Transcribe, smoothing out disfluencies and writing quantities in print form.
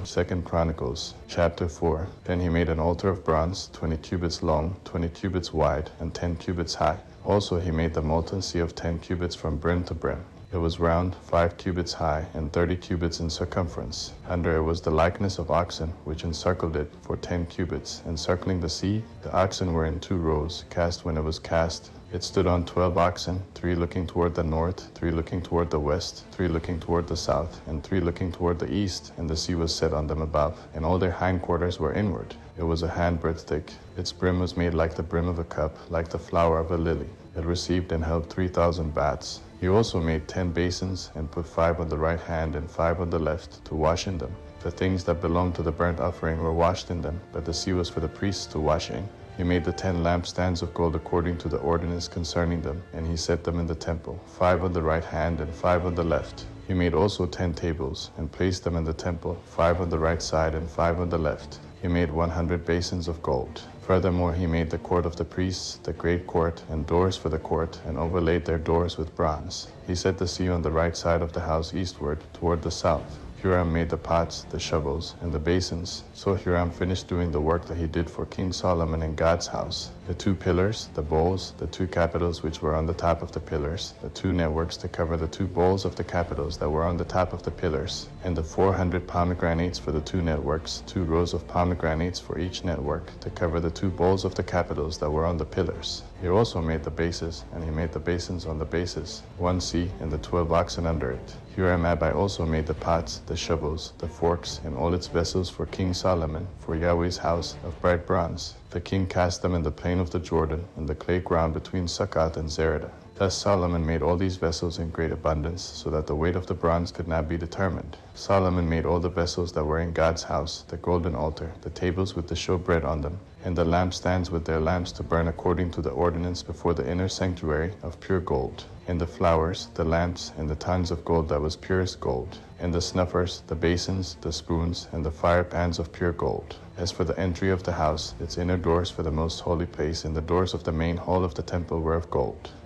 2 Chronicles, chapter 4. Then he made an altar of bronze, 20 cubits long, 20 cubits wide, and 10 cubits high. Also he made the molten sea of 10 cubits from brim to brim. It was round, 5 cubits high, and 30 cubits in circumference. Under it was the likeness of oxen, which encircled it for 10 cubits. Encircling the sea, the oxen were in 2 rows, cast when it was cast. It stood on 12 oxen, 3 looking toward the north, 3 looking toward the west, 3 looking toward the south, and 3 looking toward the east, and the sea was set on them above, and all their hindquarters were inward. It was a handbreadth thick. Its brim was made like the brim of a cup, like the flower of a lily. It received and held 3,000 baths. He also made 10 basins, and put 5 on the right hand and 5 on the left, to wash in them. The things that belonged to the burnt offering were washed in them, but the sea was for the priests to wash in. He made the 10 lampstands of gold according to the ordinance concerning them, and he set them in the temple, 5 on the right hand and 5 on the left. He made also 10 tables, and placed them in the temple, 5 on the right side and 5 on the left. He made 100 basins of gold. Furthermore, he made the court of the priests, the great court, and doors for the court, and overlaid their doors with bronze. He set the sea on the right side of the house eastward, toward the south. Huram made the pots, the shovels, and the basins. So Huram finished doing the work that he did for King Solomon in God's house. The 2 pillars, the bowls, the 2 capitals which were on the top of the pillars, the 2 networks to cover the 2 bowls of the capitals that were on the top of the pillars, and the 400 pomegranates for the 2 networks, 2 rows of pomegranates for each network, to cover the 2 bowls of the capitals that were on the pillars. He also made the bases, and he made the basins on the bases, 1 sea and the 12 oxen under it. Huram-Abi also made the pots, the shovels, the forks, and all its vessels for King Solomon, for Yahweh's house, of bright bronze. The king cast them in the plain of the Jordan, in the clay ground between Succoth and Zereda. Thus Solomon made all these vessels in great abundance, so that the weight of the bronze could not be determined. Solomon made all the vessels that were in God's house, the golden altar, the tables with the showbread on them, and the lampstands with their lamps to burn according to the ordinance before the inner sanctuary, of pure gold, and the flowers, the lamps, and the tongues of gold that was purest gold, and the snuffers, the basins, the spoons, and the fire pans of pure gold. As for the entry of the house, its inner doors for the most holy place and the doors of the main hall of the temple were of gold.